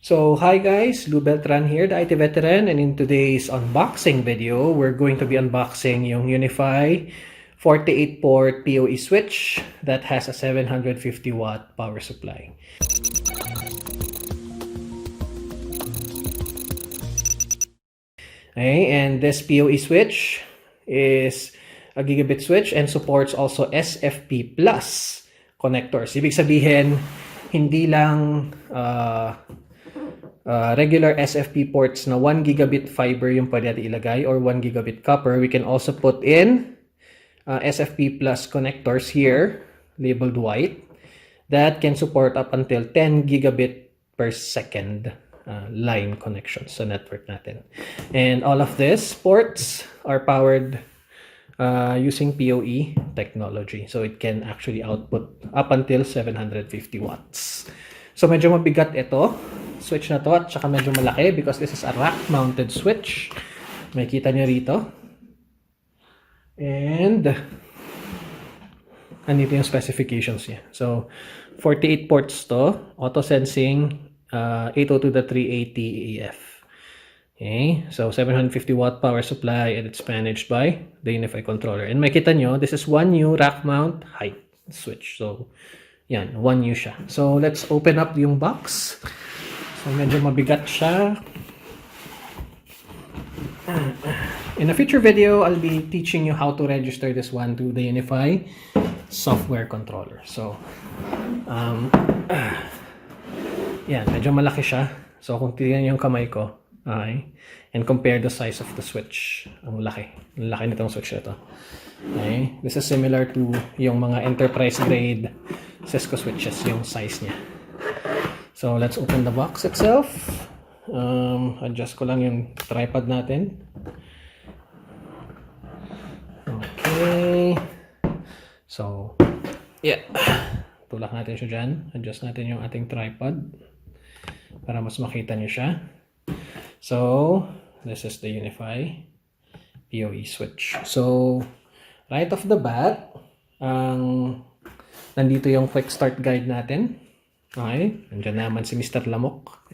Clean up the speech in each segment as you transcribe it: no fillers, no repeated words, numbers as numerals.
So hi guys, Beltran here, the IT veteran, and in today's unboxing video, we're going to be unboxing yung Unifi 48 port PoE switch that has a 750 watt power supply. Okay, and this PoE switch is a gigabit switch and supports also SFP plus connectors. Ibig sabihin, hindi lang regular SFP ports na 1 gigabit fiber yung pwede natin ilagay or 1 gigabit copper. We can also put in SFP plus connectors here, labeled white, that can support up until 10 gigabit per second line connections sa network natin. And all of these ports are powered using PoE technology. So it can actually output up until 750 watts. So medyo mabigat ito, switch na to, at saka medyo malaki because this is a rack-mounted switch. Makikita nyo rito. And andito yung specifications niya. So 48 ports to, auto-sensing 802.380 AF. Okay, so 750 watt power supply, and it's managed by the Unifi controller. And makita nyo, this is 1U rack mount height switch. So yan, 1U siya. So let's open up yung box. So medyo mabigat siya. In a future video, I'll be teaching you how to register this one to the Unifi software controller. So yan, medyo malaki siya. So kung tingnan yung kamay ko, okay, and compare the size of the switch, ang laki. Ang laki nitong switch na ito. Okay, this is similar to yung mga enterprise grade Cisco switches, yung size niya. So let's open the box itself. Adjust ko lang yung tripod natin. Okay. So, yeah. Tulak natin siya dyan. Adjust natin yung ating tripod para mas makita niyo siya. So, this is the Unifi PoE switch. So, right off the bat, nandito yung quick start guide natin. Okay, nandiyan naman si Mr. Lamok.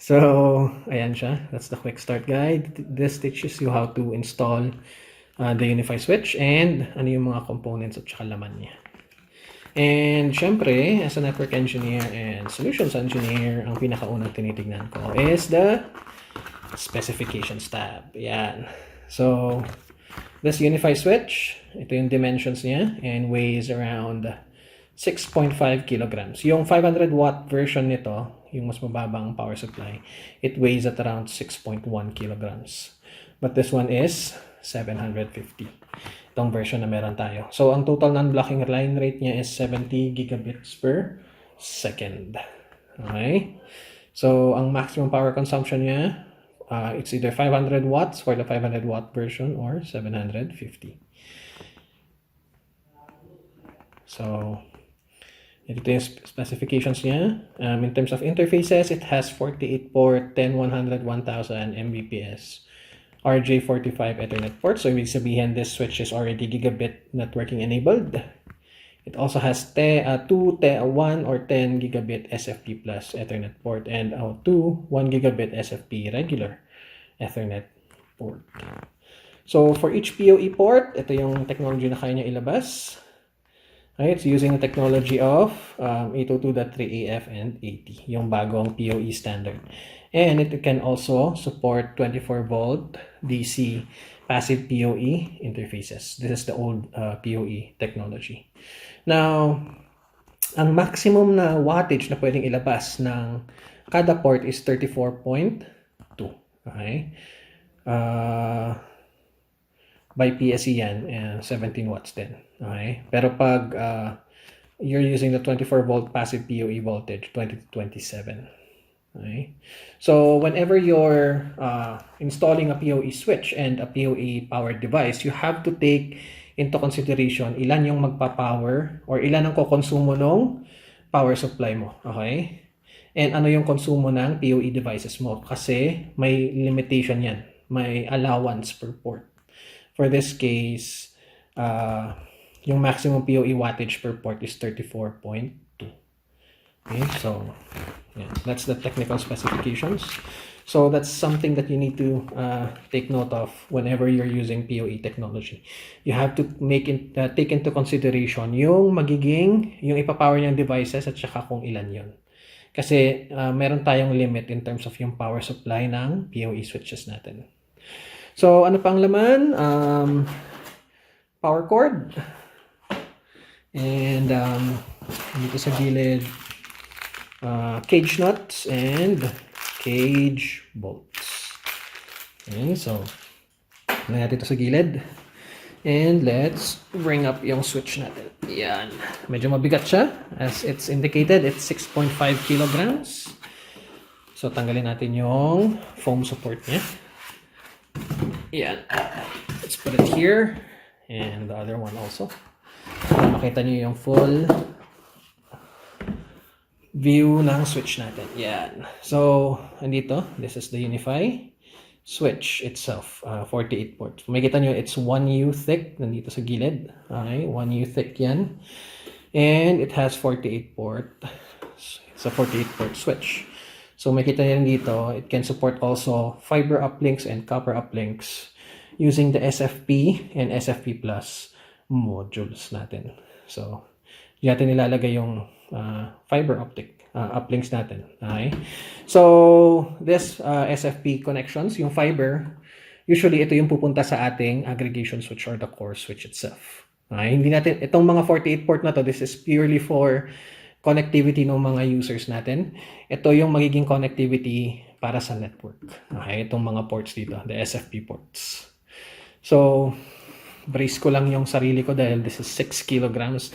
So, ayan siya. That's the quick start guide. This teaches you how to install the Unifi switch and ano yung mga components at saka laman niya. And syempre, as a network engineer and solutions engineer, ang pinakaunang tinitignan ko is the specifications tab. Yan. So, this Unifi switch, ito yung dimensions niya and weighs around 6.5 kilograms. Yung 500 watt version nito, yung mas mababang power supply, it weighs at around 6.1 kilograms. But this one is 750. Itong version na meron tayo. So, ang total non-blocking line rate niya is 70 gigabits per second. Okay? So, ang maximum power consumption niya, it's either 500 watts for the 500 watt version or 750. So, ito yung specifications niya. In terms of interfaces, it has 48 port, 10, 100, 1000 Mbps. RJ45 Ethernet port. So, ibig sabihin, this switch is already gigabit networking enabled. It also has 1 or 10 gigabit SFP plus Ethernet port and 1 gigabit SFP regular Ethernet port. So, for each PoE port, ito yung technology na kaya niya ilabas. Okay, it's using the technology of 802.3AF and 80, yung bagong PoE standard. And it can also support 24 volt DC passive PoE interfaces. This is the old PoE technology. Now, ang maximum na wattage na pwedeng ilabas ng kada port is 34.2. Okay? By PSE yan, 17 watts din. Okay? Pero pag you're using the 24 volt passive PoE voltage, 20 to 27. Okay. So whenever you're installing a PoE switch and a PoE powered device, you have to take into consideration ilan yung magpa-power or ilan ang kukonsumo ng power supply mo. Okay? And ano yung konsumo ng PoE devices mo. Kasi may limitation yan. May allowance per port. For this case, yung maximum PoE wattage per port is 34.2. Okay, so yeah, that's the technical specifications. So that's something that you need to take note of whenever you're using PoE technology. You have to take into consideration yung ipapower niyang devices at saka kung ilan yon. Kasi meron tayong limit in terms of yung power supply ng PoE switches natin. So ano pang laman? Power cord. And dito sa gilid, cage nuts and cage bolts. Okay, so natin ito sa gilid. And let's bring up yung switch natin. Yan. Medyo mabigat siya. As it's indicated, it's 6.5 kilograms. So tanggalin natin yung foam support niya. Yan. Let's put it here. And the other one also. Para makita nyo yung full view ng switch natin. Yan. So, andito, this is the Unifi switch itself, 48 ports. Makikita nyo, it's 1U thick, nandito sa gilid. Okay, 1U thick yan. And it has 48 port. It's a 48 port switch. So, makikita nyo dito, it can support also fiber uplinks and copper uplinks using the SFP and SFP Plus modules natin. So, natin nilalagay yung fiber optic uplinks natin. Okay? So, this SFP connections, yung fiber, usually ito yung pupunta sa ating aggregation switch or the core switch itself. Okay? Hindi natin, itong mga 48 port na to, this is purely for connectivity ng mga users natin. Ito yung magiging connectivity para sa network. Okay? Itong mga ports dito, the SFP ports. So, brace ko lang yung sarili ko dahil this is 6 kilograms.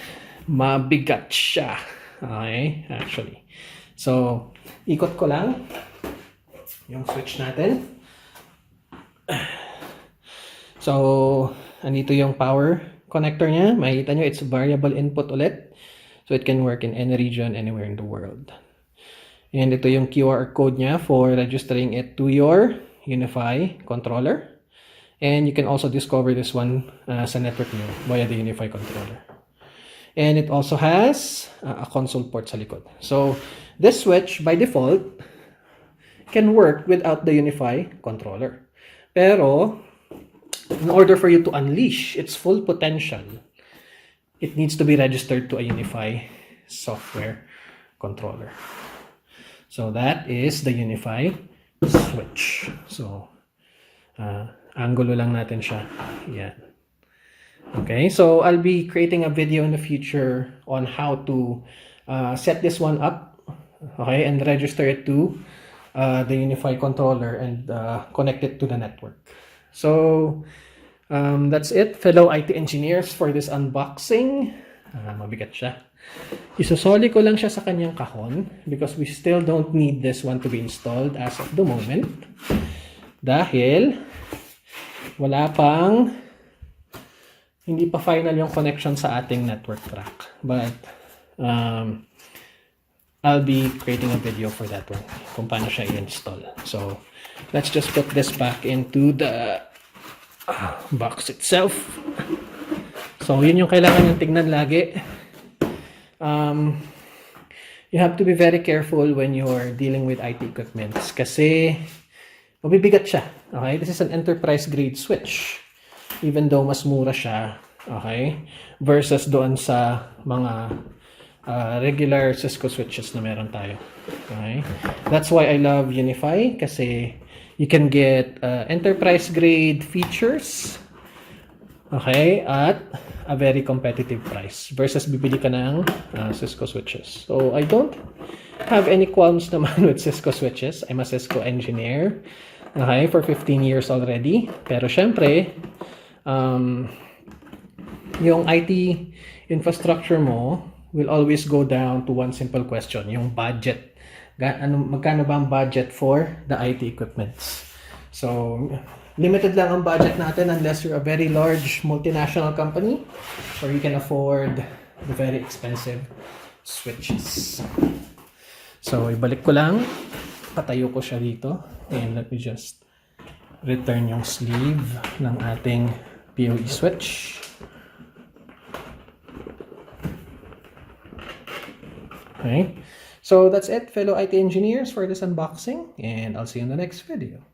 Mabigat siya. Okay, actually. So, ikot ko lang yung switch natin. So, andito yung power connector niya. Makikita nyo, it's variable input ulit. So, it can work in any region, anywhere in the world. And ito yung QR code niya for registering it to your Unifi controller. And you can also discover this one sa network nyo via the Unifi controller. And it also has a console port sa likod. So, this switch, by default, can work without the Unifi controller. Pero, in order for you to unleash its full potential, it needs to be registered to a Unifi software controller. So, that is the Unifi switch. So, angulo lang natin siya. Yan. Okay, so I'll be creating a video in the future on how to set this one up, okay, and register it to the Unifi controller and connect it to the network. So, that's it, fellow IT engineers, for this unboxing. Mabigat siya. Isosoli ko lang siya sa kanyang kahon because we still don't need this one to be installed as of the moment. Dahil wala pang hindi pa final yung connection sa ating network track. But, I'll be creating a video for that one, kung paano siya i-install. So, let's just put this back into the box itself. So, yun yung kailangan yung tignan lagi. You have to be very careful when you're dealing with IT equipments kasi mabibigat siya. Okay? This is an enterprise grade switch. Even though mas mura siya, okay, versus doon sa mga regular Cisco switches na meron tayo. Okay? That's why I love Unifi kasi you can get enterprise grade features, okay, at a very competitive price versus bibili ka ng Cisco switches. So I don't have any qualms naman with Cisco switches. I'm a Cisco engineer, okay, for 15 years already. Pero syempre, yung IT infrastructure mo will always go down to one simple question, yung budget. Magkano ba ang budget for the IT equipments? So, limited lang ang budget natin unless you're a very large multinational company or you can afford the very expensive switches. So, ibalik ko lang. Patayo ko siya dito. And let me just return yung sleeve ng ating PoE switch. Okay. So that's it, fellow IT engineers, for this unboxing, and I'll see you in the next video.